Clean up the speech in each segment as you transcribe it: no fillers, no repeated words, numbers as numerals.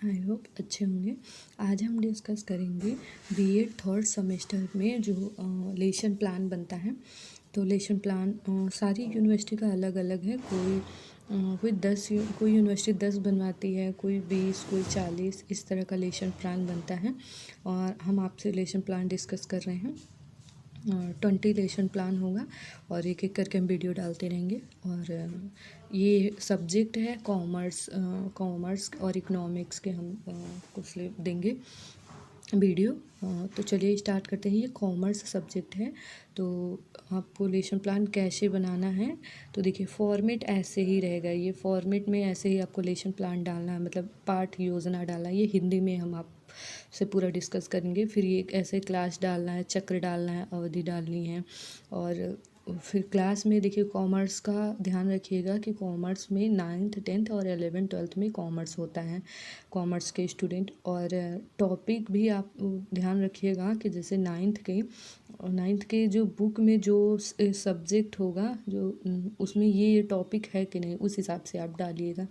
I hope अच्छे होंगे। आज हम डिस्कस करेंगे बीएड थर्ड सेमेस्टर में जो लेसन प्लान बनता है। तो लेसन प्लान सारी यूनिवर्सिटी का अलग अलग है। कोई यूनिवर्सिटी 10 बनवाती है, कोई 20, कोई 40, इस तरह का लेसन प्लान बनता है। और हम आपसे लेसन प्लान डिस्कस कर रहे हैं। 20 लेसन प्लान होगा और एक एक करके हम वीडियो डालते रहेंगे। और ये सब्जेक्ट है कॉमर्स और इकोनॉमिक्स के हम कुछ देंगे वीडियो। तो चलिए स्टार्ट करते हैं। ये कॉमर्स सब्जेक्ट है, तो आपको लेसन प्लान कैसे बनाना है। तो देखिए फॉर्मेट ऐसे ही रहेगा। ये फॉर्मेट में ऐसे ही आपको लेसन प्लान डालना है, मतलब पाठ योजना डालना है। ये हिंदी में हम आप से पूरा डिस्कस करेंगे। फिर ये ऐसे क्लास डालना है, चक्र डालना है, अवधि डालनी है। और फिर क्लास में देखिए कॉमर्स का ध्यान रखिएगा कि कॉमर्स में 9th 10th और 11th 12th में कॉमर्स होता है, कॉमर्स के स्टूडेंट। और टॉपिक भी आप ध्यान रखिएगा कि जैसे 9th के जो बुक में जो सब्जेक्ट होगा, जो उसमें ये टॉपिक है कि नहीं, उस हिसाब से आप डालिएगा।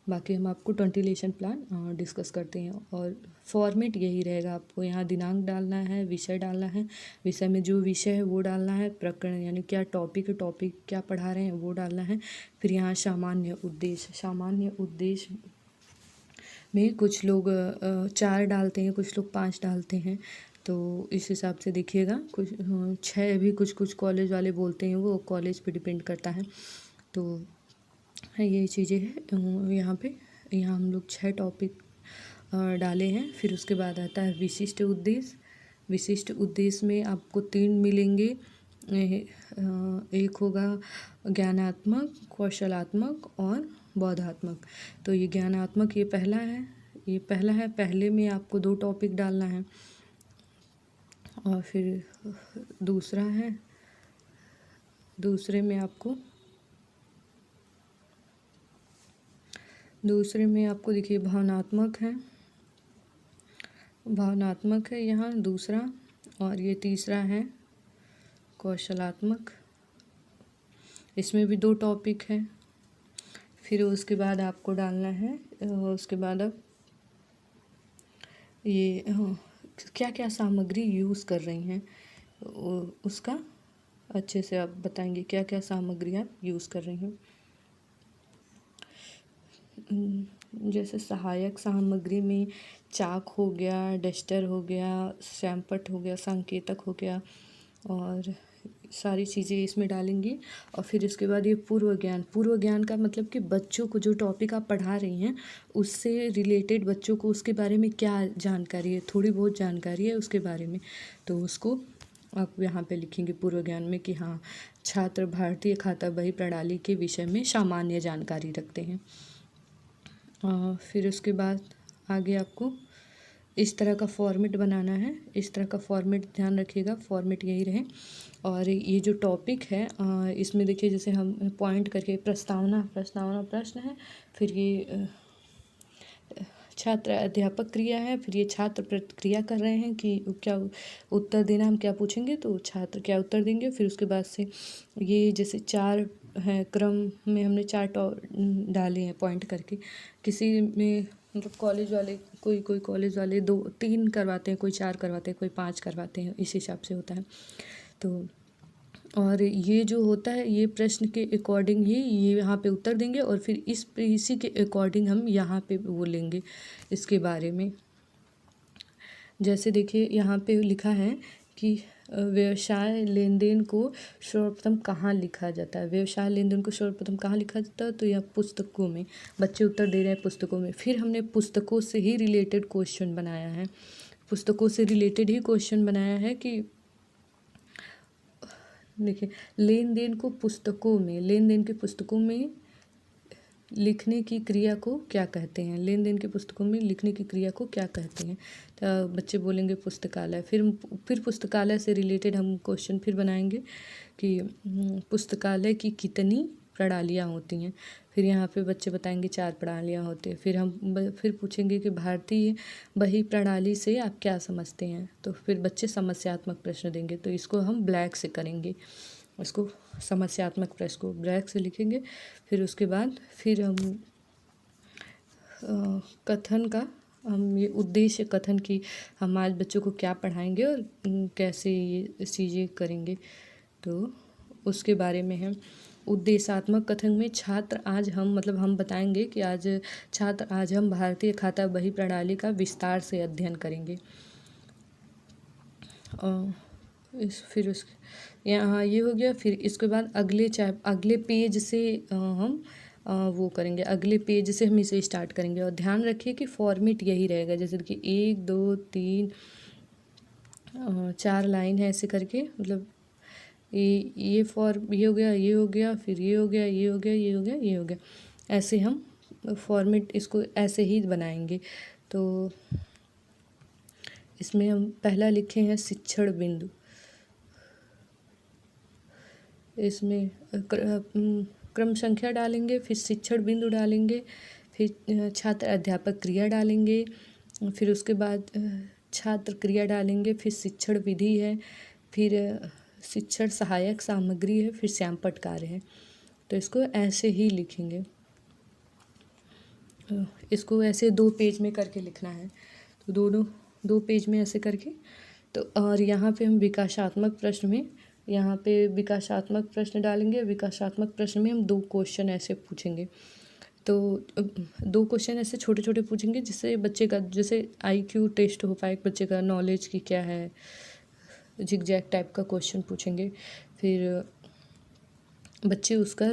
बाकी हम आपको 20 लेसन प्लान डिस्कस करते हैं। और फॉर्मेट यही रहेगा। आपको यहाँ दिनांक डालना है, विषय डालना है, विषय में जो विषय है वो डालना है, प्रकरण यानी क्या टॉपिक क्या पढ़ा रहे हैं वो डालना है। फिर यहाँ सामान्य उद्देश्य में कुछ लोग 4 डालते हैं, कुछ लोग 5 डालते हैं। तो इस हिसाब से देखिएगा। कुछ 6 भी कुछ कॉलेज वाले बोलते हैं, वो कॉलेज पे डिपेंड करता है। तो ये चीज़ें हैं यहाँ हम लोग 6 टॉपिक डाले हैं। फिर उसके बाद आता है विशिष्ट उद्देश्य में आपको 3 मिलेंगे। एक होगा ज्ञानात्मक, कौशलात्मक और बौद्धात्मक। तो ये ज्ञानात्मक ये पहला है। पहले में आपको 2 टॉपिक डालना है। और फिर दूसरे में आपको देखिए भावनात्मक है यहाँ दूसरा। और ये तीसरा है कौशलात्मक, इसमें भी 2 टॉपिक है। फिर उसके बाद आपको डालना है, उसके बाद अब ये क्या क्या सामग्री यूज़ कर रही हैं उसका अच्छे से आप बताएंगे, क्या क्या सामग्री आप यूज़ कर रही हैं। जैसे सहायक सामग्री में चाक हो गया, डस्टर हो गया, सैंपट हो गया, संकेतक हो गया, और सारी चीज़ें इसमें डालेंगी। और फिर इसके बाद ये पूर्व ज्ञान का मतलब कि बच्चों को जो टॉपिक आप पढ़ा रही हैं उससे रिलेटेड बच्चों को उसके बारे में क्या जानकारी है, थोड़ी बहुत जानकारी है उसके बारे में, तो उसको आप यहाँ पे लिखेंगे पूर्व ज्ञान में कि हाँ छात्र भारतीय खाता बही प्रणाली के विषय में सामान्य जानकारी रखते हैं। फिर उसके बाद आगे आपको इस तरह का फॉर्मेट बनाना है। इस तरह का फॉर्मेट ध्यान रखिएगा, फॉर्मेट यही रहे। और ये जो टॉपिक है इसमें देखिए जैसे हम पॉइंट करके प्रस्तावना प्रश्न है। फिर ये छात्र अध्यापक क्रिया है। फिर ये छात्र प्रतिक्रिया कर रहे हैं कि क्या उत्तर देना, हम क्या पूछेंगे तो छात्र क्या उत्तर देंगे। फिर उसके बाद से ये जैसे 4 हैं क्रम में हमने 4 डाले हैं पॉइंट करके। किसी में मतलब कॉलेज वाले कोई कॉलेज वाले 2-3 करवाते हैं, कोई 4 करवाते हैं, कोई 5 करवाते हैं, इस हिसाब से होता है। तो और ये जो होता है ये प्रश्न के अकॉर्डिंग ही ये यहाँ पे उत्तर देंगे। और फिर इसी के अकॉर्डिंग हम यहाँ पे बोलेंगे इसके बारे में। जैसे देखिए यहाँ पे लिखा है कि व्यवसाय लेन देन को सर्वप्रथम कहाँ लिखा जाता है। व्यवसाय लेन देन को सर्वप्रथम कहाँ लिखा जाता है, तो यह पुस्तकों में। बच्चे उत्तर दे रहे हैं पुस्तकों में। फिर हमने पुस्तकों से ही रिलेटेड क्वेश्चन बनाया है। कि देखिए लेन देन की पुस्तकों में लिखने की क्रिया को क्या कहते हैं। तो बच्चे बोलेंगे पुस्तकालय। फिर पुस्तकालय से रिलेटेड हम क्वेश्चन फिर बनाएंगे कि पुस्तकालय की कितनी प्रणालियाँ होती हैं। फिर यहाँ पे बच्चे बताएंगे 4 प्रणालियाँ होती हैं। फिर पूछेंगे कि भारतीय बही प्रणाली से आप क्या समझते हैं। तो फिर बच्चे समस्यात्मक प्रश्न देंगे, तो इसको हम ब्लैक से करेंगे। इसको समस्यात्मक प्रश्न को ब्लैक से लिखेंगे। फिर उसके बाद फिर हम कथन का हम ये उद्देश्य कथन की हम आज बच्चों को क्या पढ़ाएंगे और कैसे ये चीज़ें करेंगे, तो उसके बारे में है। उद्देशात्मक कथन में छात्र आज हम मतलब हम बताएंगे कि आज हम भारतीय खाता बही प्रणाली का विस्तार से अध्ययन करेंगे। फिर उस यहाँ ये हो गया। फिर इसके बाद अगले पेज से हम वो करेंगे, अगले पेज से हम इसे स्टार्ट करेंगे। और ध्यान रखिए कि फॉर्मेट यही रहेगा, जैसे कि 1 2 3 4 लाइन है ऐसे करके, मतलब ये हो गया, ये हो गया, फिर ये हो गया, ये हो गया, ये हो गया, ये हो गया, ऐसे हम फॉर्मेट इसको ऐसे ही बनाएंगे। तो इसमें हम पहला लिखे हैं शिक्षण बिंदु। इसमें क्रम संख्या डालेंगे, फिर शिक्षण बिंदु डालेंगे, फिर छात्र अध्यापक क्रिया डालेंगे, फिर उसके बाद छात्र क्रिया डालेंगे, फिर शिक्षण विधि है, फिर शिक्षण सहायक सामग्री है, फिर श्यामपट्ट कार्य है। तो इसको ऐसे ही लिखेंगे, इसको ऐसे 2 पेज में करके लिखना है। तो दोनों 2 पेज में ऐसे करके। तो और यहाँ पे हम विकासात्मक प्रश्न डालेंगे। विकासात्मक प्रश्न में हम 2 क्वेश्चन ऐसे पूछेंगे। तो 2 क्वेश्चन ऐसे छोटे छोटे पूछेंगे, जिससे बच्चे का जैसे IQ टेस्ट हो पाए, बच्चे का नॉलेज की क्या है, जिगजैग टाइप का क्वेश्चन पूछेंगे। फिर बच्चे उससे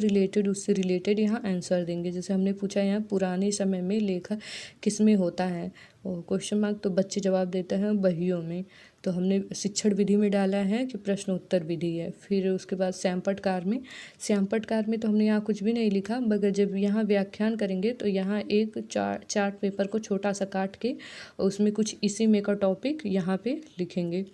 रिलेटेड यहाँ आंसर देंगे। जैसे हमने पूछा यहाँ पुराने समय में लेखा किस में होता है, और क्वेश्चन मार्क, तो बच्चे जवाब देते हैं बहियों में। तो हमने शिक्षण विधि में डाला है कि प्रश्न उत्तर विधि है। फिर उसके बाद श्यामपट्ट कार्य में तो हमने यहाँ कुछ भी नहीं लिखा, मगर जब यहाँ व्याख्यान करेंगे तो यहाँ एक चार्ट पेपर को छोटा सा काट के उसमें कुछ इसी में का टॉपिक यहाँ पे लिखेंगे।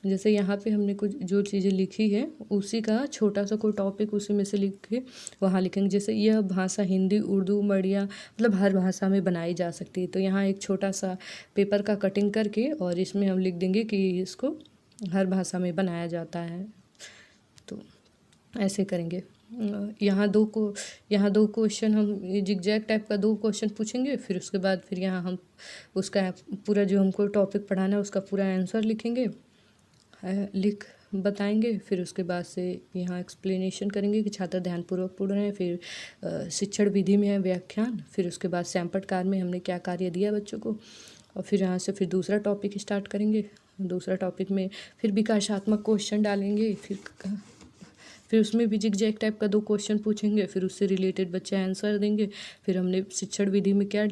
जैसे यहाँ पे हमने कुछ जो चीज़ें लिखी है उसी का छोटा सा कोई टॉपिक उसी में से लिख के वहाँ लिखेंगे। जैसे यह भाषा हिंदी, उर्दू, मड़िया मतलब हर भाषा में बनाई जा सकती है। तो यहाँ एक छोटा सा पेपर का कटिंग करके और इसमें हम लिख देंगे कि इसको हर भाषा में बनाया जाता है। तो ऐसे करेंगे। यहाँ दो क्वेश्चन हम जिगजैग टाइप का 2 क्वेश्चन पूछेंगे। फिर उसके बाद फिर यहाँ हम उसका पूरा जो हमको टॉपिक पढ़ाना है उसका पूरा आंसर लिखेंगे, लिख बताएंगे। फिर उसके बाद से यहाँ एक्सप्लेनेशन करेंगे कि छात्र ध्यानपूर्वक पढ़ रहे हैं। फिर शिक्षण विधि में है व्याख्यान। फिर उसके बाद श्यामपट्ट कार्य में हमने क्या कार्य दिया बच्चों को, और फिर यहाँ से फिर दूसरा टॉपिक स्टार्ट करेंगे। दूसरा टॉपिक में फिर विकासात्मक क्वेश्चन डालेंगे। फिर उसमें भी जिगजैग टाइप का 2 क्वेश्चन पूछेंगे, फिर उससे रिलेटेड बच्चे आंसर देंगे। फिर हमने शिक्षण विधि में क्या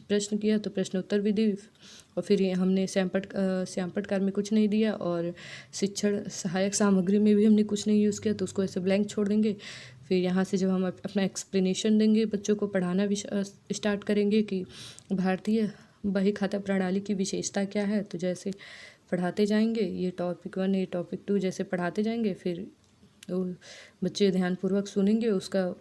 प्रश्न किया, तो प्रश्न उत्तर विधि। और फिर ये हमने श्यामपट्ट कार्य में कुछ नहीं दिया, और शिक्षण सहायक सामग्री में भी हमने कुछ नहीं यूज़ किया, तो उसको ऐसे ब्लैंक छोड़ देंगे। फिर यहाँ से जब हम अपना एक्सप्लेनेशन देंगे, बच्चों को पढ़ाना भी स्टार्ट करेंगे कि भारतीय बही खाता प्रणाली की विशेषता क्या है। तो जैसे पढ़ाते जाएंगे, ये टॉपिक 1, ये टॉपिक 2 जैसे पढ़ाते जाएंगे, फिर तो बच्चे ध्यानपूर्वक सुनेंगे उसका।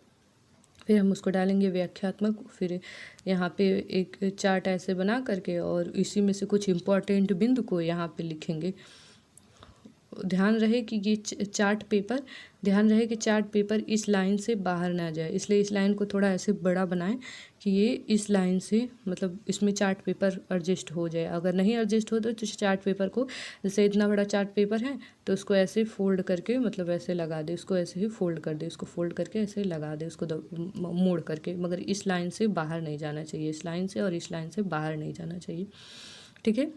फिर हम उसको डालेंगे व्याख्यात्मक। फिर यहाँ पे एक चार्ट ऐसे बना करके और इसी में से कुछ इम्पोर्टेंट बिंदु को यहाँ पे लिखेंगे। ध्यान रहे कि ये चार्ट पेपर इस लाइन से बाहर ना जाए, इसलिए इस लाइन को थोड़ा ऐसे बड़ा बनाएं कि ये इस लाइन से मतलब इसमें चार्ट पेपर एडजस्ट हो जाए। अगर नहीं एडजस्ट हो तो चार्ट पेपर को, जैसे इतना बड़ा चार्ट पेपर है तो उसको ऐसे फोल्ड करके मतलब ऐसे लगा दे, उसको ऐसे ही फोल्ड कर दे, उसको फोल्ड करके ऐसे लगा दे, उसको मोड़ करके, मगर इस लाइन से बाहर नहीं जाना चाहिए, इस लाइन से और इस लाइन से बाहर नहीं जाना चाहिए। ठीक है,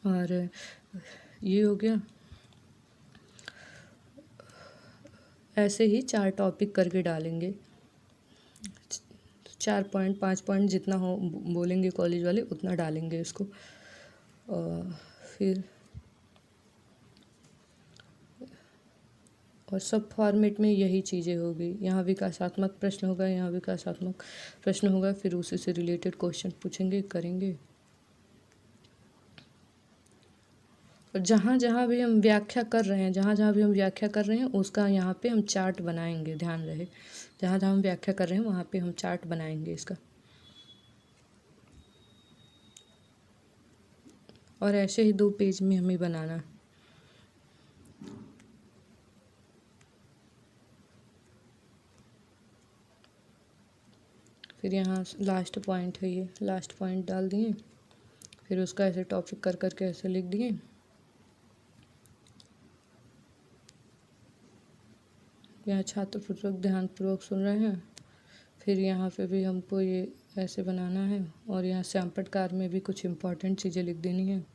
और ये हो गया। ऐसे ही 4 टॉपिक करके डालेंगे, 4 पॉइंट 5 पॉइंट जितना हो बोलेंगे कॉलेज वाले उतना डालेंगे इसको। फिर और सब फॉर्मेट में यही चीज़ें होगी। यहाँ विकासात्मक प्रश्न होगा, यहाँ विकासात्मक प्रश्न होगा, फिर उसी से रिलेटेड क्वेश्चन पूछेंगे, करेंगे। और जहाँ जहाँ भी हम व्याख्या कर रहे हैं उसका यहाँ पे हम चार्ट बनाएंगे। ध्यान रहे, जहाँ जहाँ हम व्याख्या कर रहे हैं वहाँ पे हम चार्ट बनाएंगे इसका। और ऐसे ही 2 पेज में हमें बनाना है। फिर यहाँ लास्ट पॉइंट है, ये लास्ट पॉइंट डाल दिए। फिर उसका ऐसे टॉपिक कर करके ऐसे लिख दिए। यहाँ छात्रपूर्वक ध्यानपूर्वक सुन रहे हैं। फिर यहाँ पे भी हमको ये ऐसे बनाना है और यहाँ श्यामपटकार में भी कुछ इम्पोर्टेंट चीज़ें लिख देनी है।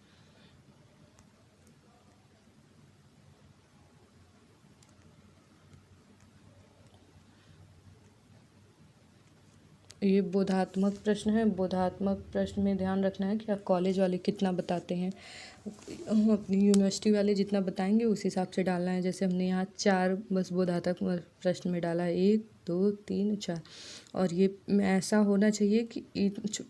ये बोधात्मक प्रश्न है। बोधात्मक प्रश्न में ध्यान रखना है कि आप कॉलेज वाले कितना बताते हैं, अपनी यूनिवर्सिटी वाले जितना बताएंगे उस हिसाब से डालना है। जैसे हमने यहाँ 4 बस बोधात्मक प्रश्न में डाला है, 1 2 3 4। और ये ऐसा होना चाहिए कि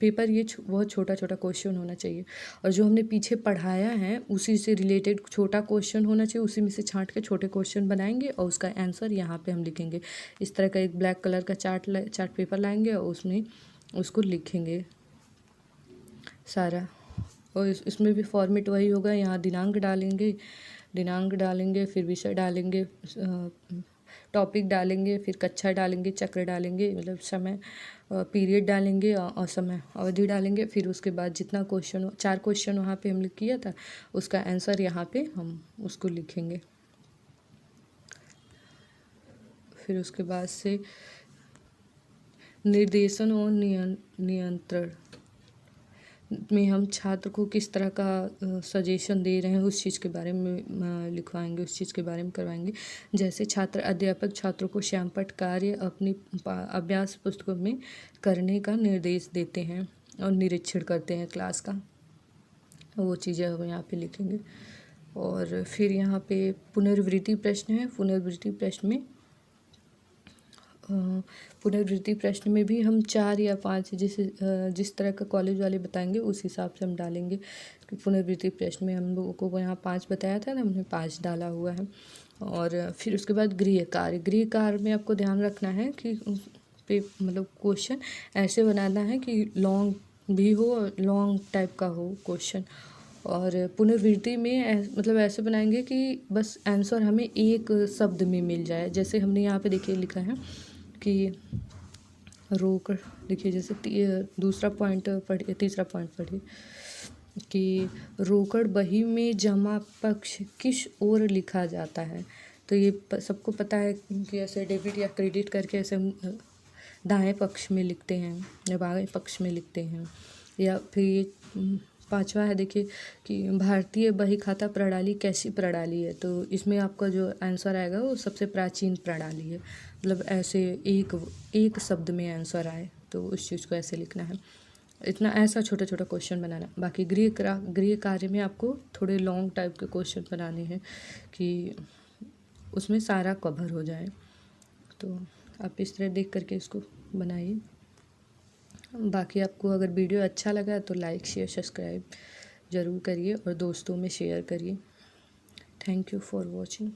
पेपर ये बहुत छोटा छोटा क्वेश्चन होना चाहिए, और जो हमने पीछे पढ़ाया है उसी से रिलेटेड छोटा क्वेश्चन होना चाहिए। उसी में से छांट के छोटे क्वेश्चन बनाएंगे और उसका आंसर यहाँ पे हम लिखेंगे। इस तरह का एक ब्लैक कलर का चार्ट पेपर लाएंगे और उसमें उसको लिखेंगे सारा। और इसमें भी फॉर्मेट वही होगा। यहाँ दिनांक डालेंगे, फिर विषय डालेंगे, टॉपिक डालेंगे, फिर कक्षा डालेंगे, चक्र डालेंगे, मतलब समय पीरियड डालेंगे और समय अवधि डालेंगे। फिर उसके बाद जितना क्वेश्चन 4 क्वेश्चन वहाँ पे हमने किया था उसका आंसर यहाँ पे हम उसको लिखेंगे। फिर उसके बाद से निर्देशन और नियंत्रण में हम छात्र को किस तरह का सजेशन दे रहे हैं उस चीज़ के बारे में लिखवाएंगे, उस चीज़ के बारे में करवाएंगे। जैसे अध्यापक छात्रों को श्यामपट्ट कार्य अपनी अभ्यास पुस्तकों में करने का निर्देश देते हैं और निरीक्षण करते हैं क्लास का, वो चीज़ें हम यहाँ पे लिखेंगे। और फिर यहाँ पे पुनरावृत्ति प्रश्न है। पुनरावृत्ति प्रश्न में भी हम 4 या 5 जिस तरह का कॉलेज वाले बताएंगे उस हिसाब से हम डालेंगे। पुनरावृत्ति प्रश्न में हम लोगों को यहाँ 5 बताया था ना, हमने 5 डाला हुआ है। और फिर उसके बाद गृह कार्य में आपको ध्यान रखना है कि मतलब क्वेश्चन ऐसे बनाना है कि लॉन्ग भी हो, लॉन्ग टाइप का हो क्वेश्चन। और पुनरावृत्ति में मतलब ऐसे बनाएंगे कि बस आंसर हमें एक शब्द में मिल जाए। जैसे हमने यहाँ पे देखिए लिखा है कि रोक, देखिए जैसे दूसरा पॉइंट पढ़िए, तीसरा पॉइंट पढ़िए कि रोकड़ बही में जमा पक्ष किस ओर लिखा जाता है। तो ये सबको पता है कि ऐसे डेबिट या क्रेडिट करके ऐसे हम दाएं पक्ष में लिखते हैं या बाएं पक्ष में लिखते हैं। या फिर ये 5वां है, देखिए कि भारतीय बही खाता प्रणाली कैसी प्रणाली है। तो इसमें आपका जो आंसर आएगा वो सबसे प्राचीन प्रणाली है, मतलब ऐसे एक शब्द में आंसर आए तो उस चीज़ को ऐसे लिखना है। इतना ऐसा छोटा छोटा क्वेश्चन बनाना। बाकी गृह कार्य में आपको थोड़े लॉन्ग टाइप के क्वेश्चन बनाने हैं कि उसमें सारा कवर हो जाए। तो आप इस तरह देख करके इसको बनाइए। बाकी आपको अगर वीडियो अच्छा लगा तो लाइक शेयर सब्सक्राइब ज़रूर करिए और दोस्तों में शेयर करिए। Thank you for watching.